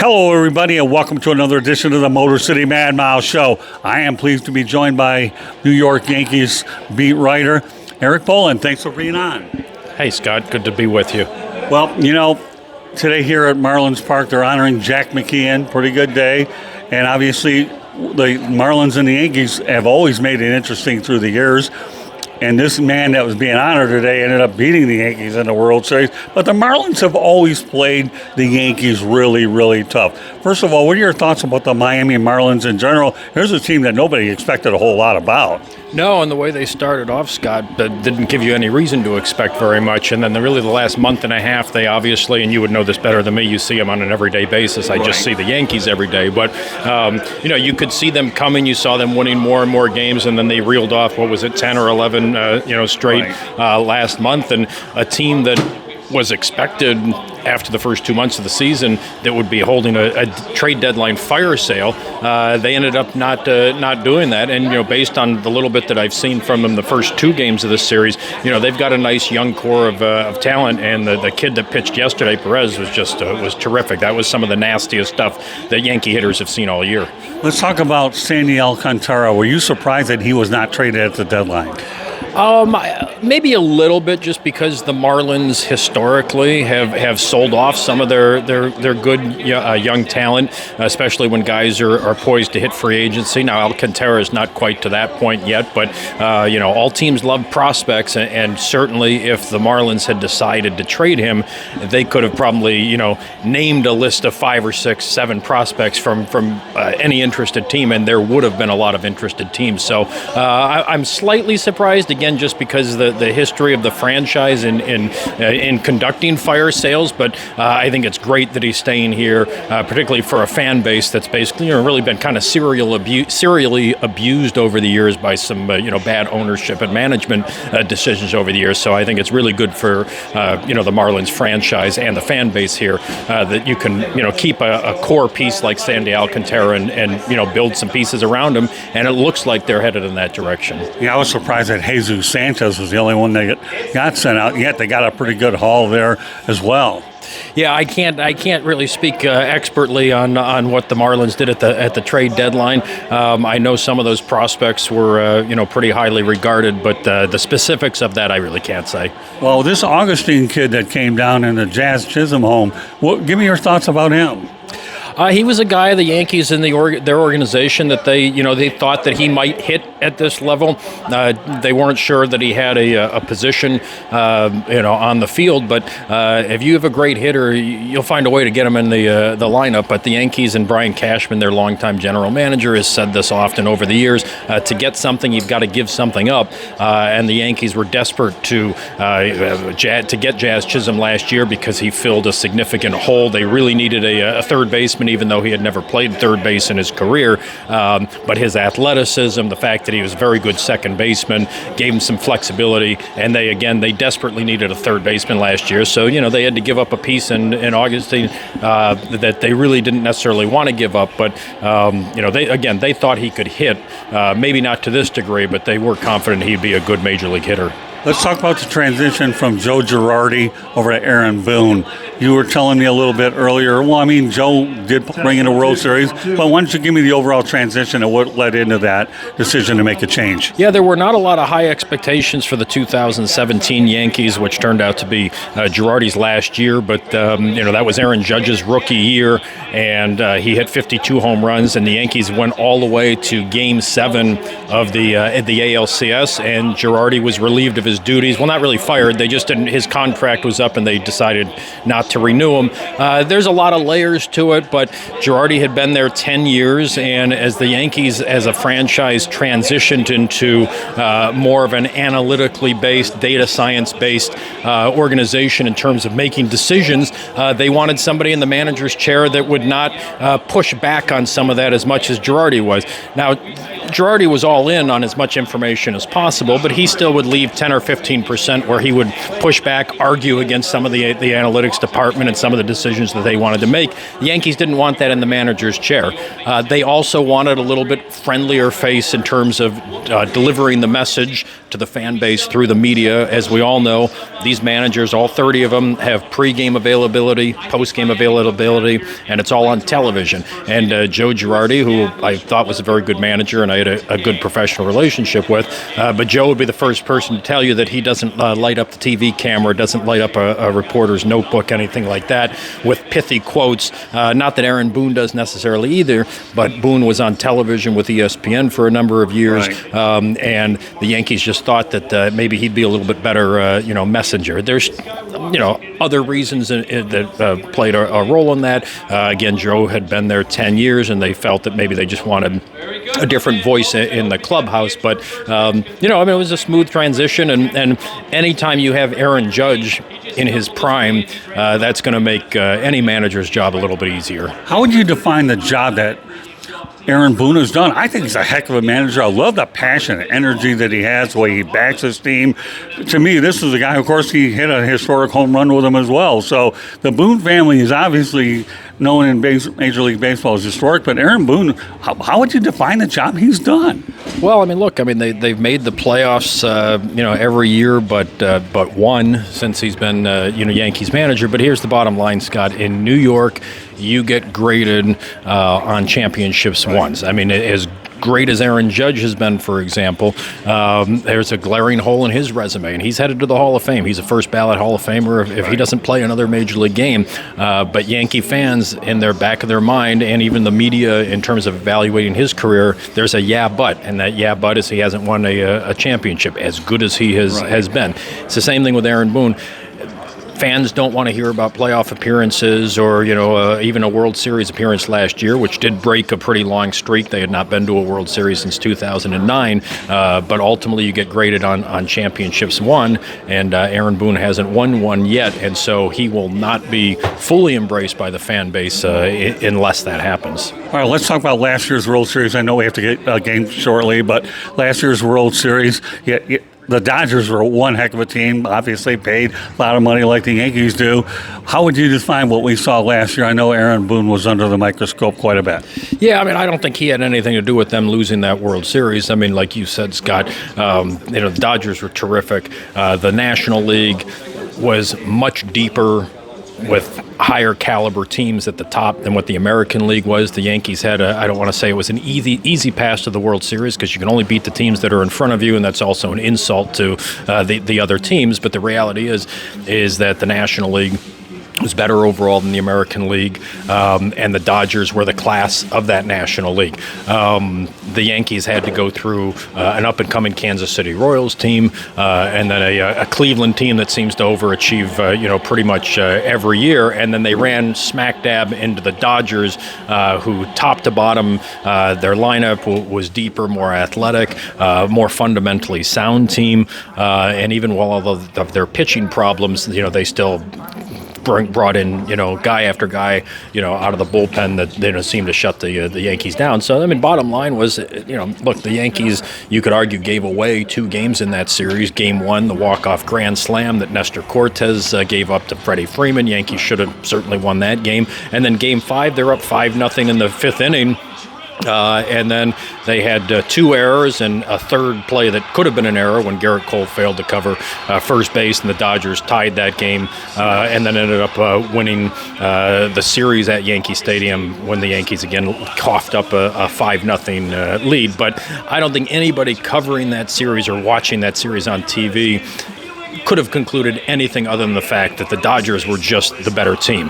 Hello, everybody, and welcome to another edition of the Motor City Mad Mouse Show. I am pleased to be joined by New York Yankees beat writer Erik Boland. Thanks for being on. Hey, Scott. Good to be with you. Well, today here at Marlins Park, they're honoring Jack McKeon. Pretty good day. And obviously, the Marlins and the Yankees have always made it interesting through the years. And this man that was being honored today ended up beating the Yankees in the World Series. But the Marlins have always played the Yankees really, really tough. First of all, what are your thoughts about the Miami Marlins in general? Here's a team that nobody expected a whole lot about. No, and the way they started off, Scott, didn't give you any reason to expect very much. And then the last month and a half, they obviously, and you would know this better than me, you see them on an everyday basis. I just see the Yankees every day. But, you could see them coming. You saw them winning more and more games, and then they reeled off, 10 or 11, straight last month. And a team that was expected after the first 2 months of the season that would be holding a trade deadline fire sale. They ended up not doing that. And, based on the little bit that I've seen from them the first two games of this series, they've got a nice young core of talent. And the kid that pitched yesterday, Perez, was terrific. That was some of the nastiest stuff that Yankee hitters have seen all year. Let's talk about Sandy Alcantara. Were you surprised that he was not traded at the deadline? Maybe a little bit, just because the Marlins historically have sold off some of their good young talent, especially when guys are poised to hit free agency. Now, Alcantara is not quite to that point yet, but all teams love prospects, and certainly if the Marlins had decided to trade him, they could have probably named a list of 5 or 6, 7 prospects from any interested team, and there would have been a lot of interested teams. So I'm slightly surprised, again, just because the history of the franchise in conducting fire sales, but I think it's great that he's staying here, particularly for a fan base that's basically really been kind of serially abused over the years by some bad ownership and management decisions over the years. So I think it's really good for the Marlins franchise and the fan base here that you can keep a core piece like Sandy Alcantara and build some pieces around him, and it looks like they're headed in that direction. Yeah, I was surprised that Jesus Sanchez was the only one that got sent out, yet they got a pretty good haul there as well. Yeah, I can't really speak expertly on what the Marlins did at the trade deadline. I know some of those prospects were pretty highly regarded, but the specifics of that I really can't say. Well, this Augustine kid that came down in the Jazz Chisholm home, give me your thoughts about him. He was a guy, the Yankees in their organization, that they thought that he might hit at this level. They weren't sure that he had a position, on the field. But if you have a great hitter, you'll find a way to get him in the lineup. But the Yankees and Brian Cashman, their longtime general manager, has said this often over the years: to get something, you've got to give something up. And the Yankees were desperate to get Jazz Chisholm last year because he filled a significant hole. They really needed a third baseman, even though he had never played third base in his career. But his athleticism, the fact that he was a very good second baseman, gave him some flexibility. And they desperately needed a third baseman last year. So, they had to give up a piece in Augustine that they really didn't necessarily want to give up. But, they thought he could hit, maybe not to this degree, but they were confident he'd be a good major league hitter. Let's talk about the transition from Joe Girardi over to Aaron Boone. You were telling me a little bit earlier, Joe did bring in a World Series, but why don't you give me the overall transition and what led into that decision to make a change? Yeah, there were not a lot of high expectations for the 2017 Yankees, which turned out to be Girardi's last year, but that was Aaron Judge's rookie year, and he hit 52 home runs, and the Yankees went all the way to Game 7 of the ALCS, and Girardi was relieved of his duties. Well, not really fired. They just didn't. His contract was up, and they decided not to renew him. There's a lot of layers to it, but Girardi had been there 10 years, and as the Yankees, as a franchise, transitioned into more of an analytically based, data science-based organization in terms of making decisions, they wanted somebody in the manager's chair that would not push back on some of that as much as Girardi was. Now, Girardi was all in on as much information as possible, but he still would leave 10 or 15% where he would push back, argue against some of the analytics department and some of the decisions that they wanted to make. The Yankees didn't want that in the manager's chair. They also wanted a little bit friendlier face in terms of delivering the message to the fan base through the media. As we all know, these managers, all 30 of them, have pre-game availability, post-game availability, and it's all on television. And Joe Girardi, who I thought was a very good manager and I had a good professional relationship with, but Joe would be the first person to tell you that he doesn't light up the TV camera, doesn't light up a reporter's notebook, anything like that, with pithy quotes. Not that Aaron Boone does necessarily either, but Boone was on television with ESPN for a number of years, right. And the Yankees just thought that maybe he'd be a little bit better, messenger. There's, other reasons that played a role in that. Again, Joe had been there 10 years, and they felt that maybe they just wanted a different voice in the clubhouse. But, it was a smooth transition, and anytime you have Aaron Judge in his prime, that's going to make any manager's job a little bit easier. How would you define the job that Aaron Boone has done? I think he's a heck of a manager. I love the passion and energy that he has, the way he backs his team. To me, this is a guy, of course, he hit a historic home run with him as well. So the Boone family is obviously known in Major League Baseball as historic, but Aaron Boone, how would you define the job he's done? Well, they've made the playoffs, every year, but one since he's been, Yankees manager. But here's the bottom line, Scott. In New York, you get graded on championships once. As great as Aaron Judge has been, for example, there's a glaring hole in his resume, and he's headed to the Hall of Fame. He's a first ballot Hall of Famer if he doesn't play another Major League game. But Yankee fans, in their back of their mind, and even the media, in terms of evaluating his career, there's a yeah but, and that yeah but is he hasn't won a championship as good as he has been. It's the same thing with Aaron Boone. Fans don't want to hear about playoff appearances or, even a World Series appearance last year, which did break a pretty long streak. They had not been to a World Series since 2009. But ultimately, you get graded on championships won, and Aaron Boone hasn't won one yet, and so he will not be fully embraced by the fan base unless that happens. All right, let's talk about last year's World Series. I know we have to get a game shortly, but last year's World Series, the Dodgers were one heck of a team, obviously paid a lot of money like the Yankees do. How would you define what we saw last year? I know Aaron Boone was under the microscope quite a bit. Yeah, I don't think he had anything to do with them losing that World Series. Like you said, Scott, the Dodgers were terrific. The National League was much deeper with higher caliber teams at the top than what the American League was. The Yankees had I don't want to say it was an easy pass to the World Series, because you can only beat the teams that are in front of you, and that's also an insult to the other teams. But the reality is that the National League was better overall than the American League, and the Dodgers were the class of that National League. The Yankees had to go through an up-and-coming Kansas City Royals team, and then a Cleveland team that seems to overachieve, pretty much every year. And then they ran smack dab into the Dodgers, who, top to bottom, their lineup was deeper, more athletic, more fundamentally sound team, and even while all of their pitching problems, they still brought in, guy after guy, out of the bullpen that seemed to shut the Yankees down. So, bottom line was, look, the Yankees, you could argue, gave away 2 games in that series. Game 1, the walk-off grand slam that Nestor Cortez gave up to Freddie Freeman. Yankees should have certainly won that game. And then Game 5, they're up 5-0 in the 5th inning. And then they had 2 errors and a third play that could have been an error when Garrett Cole failed to cover first base, and the Dodgers tied that game and then ended up winning the series at Yankee Stadium when the Yankees again coughed up a 5-0 lead. But I don't think anybody covering that series or watching that series on TV could have concluded anything other than the fact that the Dodgers were just the better team.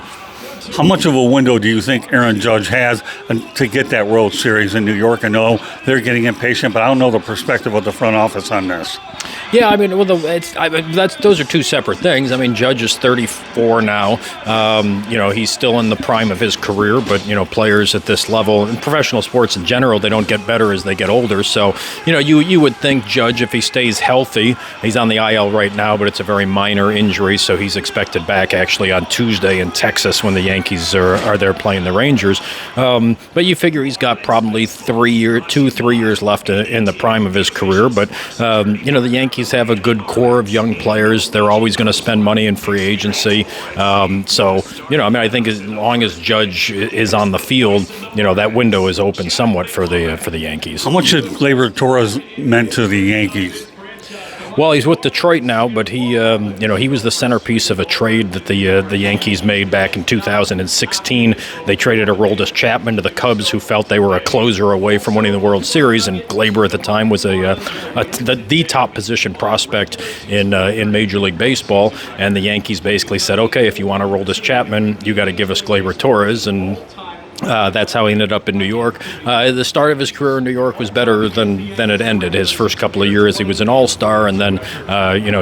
How much of a window do you think Aaron Judge has to get that World Series in New York? I know they're getting impatient, but I don't know the perspective of the front office on this. Yeah, those are 2 separate things. Judge is 34 now. He's still in the prime of his career, but players at this level, in professional sports in general, they don't get better as they get older. So, you would think Judge, if he stays healthy, he's on the IL right now, but it's a very minor injury, so he's expected back actually on Tuesday in Texas when the Yankees are there playing the Rangers. But you figure he's got probably 3 years left in the prime of his career. But the Yankees have a good core of young players. They're always going to spend money in free agency. I think as long as Judge is on the field, that window is open somewhat for the Yankees. How much did Gleyber Torres meant to the Yankees? Well, he's with Detroit now, but he was the centerpiece of a trade that the Yankees made back in 2016. They traded Aroldis Chapman to the Cubs, who felt they were a closer away from winning the World Series, and Glaber at the time was the top position prospect in Major League Baseball. And the Yankees basically said, okay, if you want Aroldis Chapman, you got to give us Glaber Torres, and that's how he ended up in New York. The start of his career in New York was better than it ended. His first couple of years, he was an all-star, and then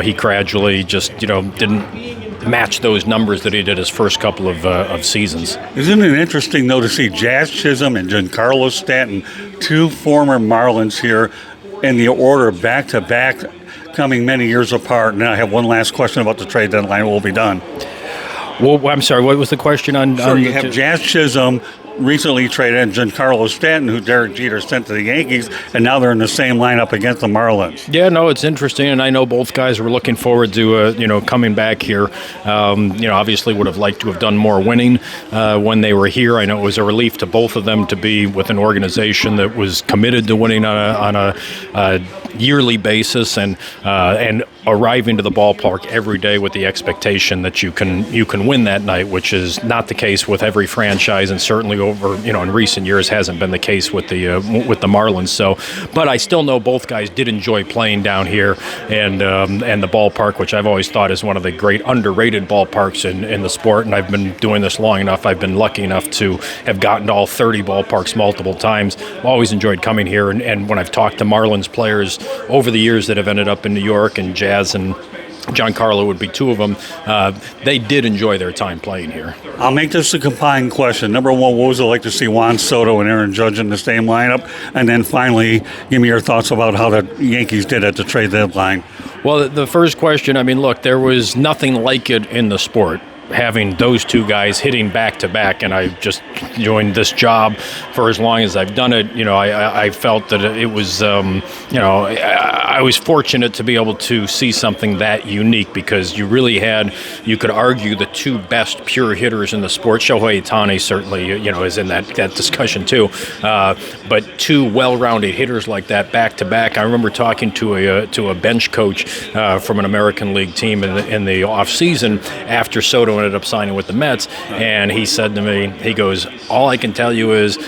he gradually just didn't match those numbers that he did his first couple of seasons. Isn't it interesting, though, to see Jazz Chisholm and Giancarlo Stanton, two former Marlins here, in the order back-to-back, coming many years apart? And I have one last question about the trade deadline. We'll be done. Well, I'm sorry, what was the question on? Sure, you have Jazz Chisholm recently traded and Giancarlo Stanton, who Derek Jeter sent to the Yankees, and now they're in the same lineup against the Marlins. Yeah, no, it's interesting, and I know both guys were looking forward to coming back here. Obviously would have liked to have done more winning when they were here. I know it was a relief to both of them to be with an organization that was committed to winning on a yearly basis and arriving to the ballpark every day with the expectation that you can win that night, which is not the case with every franchise, and certainly over in recent years hasn't been the case with the Marlins. So, but I still know both guys did enjoy playing down here, and the ballpark, which I've always thought is one of the great underrated ballparks in the sport. And I've been doing this long enough. I've been lucky enough to have gotten to all 30 ballparks multiple times. I've always enjoyed coming here, and when I've talked to Marlins players over the years that have ended up in New York, and Jazz and Giancarlo would be two of them, they did enjoy their time playing here. I'll make this a combined question. Number one, what was it like to see Juan Soto and Aaron Judge in the same lineup? And then finally, give me your thoughts about how the Yankees did at the trade deadline. Well, the first question, look, there was nothing like it in the sport, having those two guys hitting back-to-back, and I just joined this job for as long as I've done it. I felt that it was, I was fortunate to be able to see something that unique, because you could argue the two best pure hitters in the sport. Shohei Ohtani certainly, is in that discussion too. But two well-rounded hitters like that back-to-back. I remember talking to a bench coach from an American League team in the off-season after Soto ended up signing with the Mets, and he said to me, he goes, all I can tell you is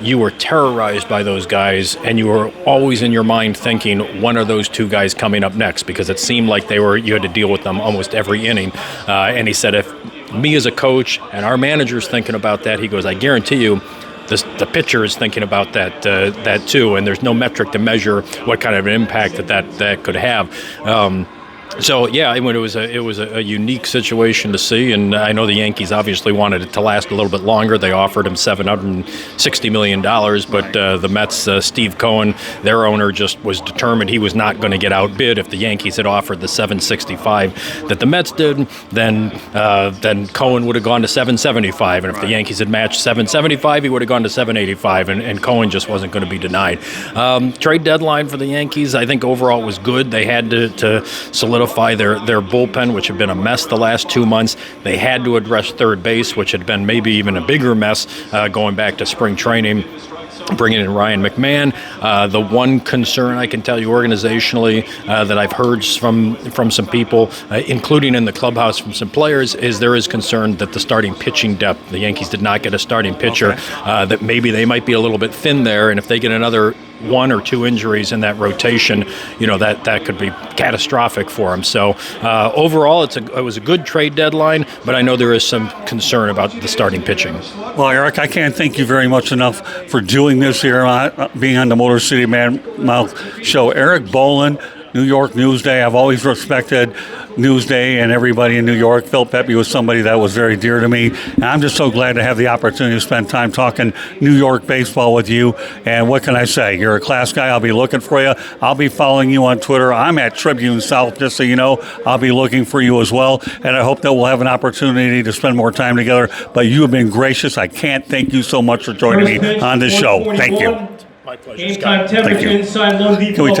you were terrorized by those guys, and you were always in your mind thinking, when are those two guys coming up next? Because it seemed like you had to deal with them almost every inning. And he said, if me as a coach and our manager's thinking about that, he goes, I guarantee you the pitcher is thinking about that too, and there's no metric to measure what kind of an impact that could have. So yeah, it was a unique situation to see, and I know the Yankees obviously wanted it to last a little bit longer. They offered him $760 million, but the Mets, Steve Cohen, their owner, just was determined he was not going to get outbid. If the Yankees had offered the $765 that the Mets did, then Cohen would have gone to $775, and if the Yankees had matched $775, he would have gone to $785, and Cohen just wasn't going to be denied. Trade deadline for the Yankees, I think overall was good. They had to solidify their bullpen, which had been a mess the last 2 months. They had to address third base, which had been maybe even a bigger mess going back to spring training, bringing in Ryan McMahon. The one concern I can tell you organizationally that I've heard from some people, including in the clubhouse from some players, is there is concern that the starting pitching depth, the Yankees did not get a starting pitcher, that maybe they might be a little bit thin there, and if they get another one or two injuries in that rotation, that could be catastrophic for them. So overall, it was a good trade deadline, but I know there is some concern about the starting pitching. Well, Erik, I can't thank you very much enough for doing this here, being on the Motor City Mouth show. Erik Boland, New York Newsday. I've always respected Newsday and everybody in New York. Phil Pepe was somebody that was very dear to me, and I'm just so glad to have the opportunity to spend time talking New York baseball with you. And what can I say? You're a class guy. I'll be looking for you. I'll be following you on Twitter. I'm at Tribune South, just so you know. I'll be looking for you as well, and I hope that we'll have an opportunity to spend more time together. But you have been gracious. I can't thank you so much for joining me on this show. Thank you. My pleasure, Scott. Game time temperature inside Lone Depot.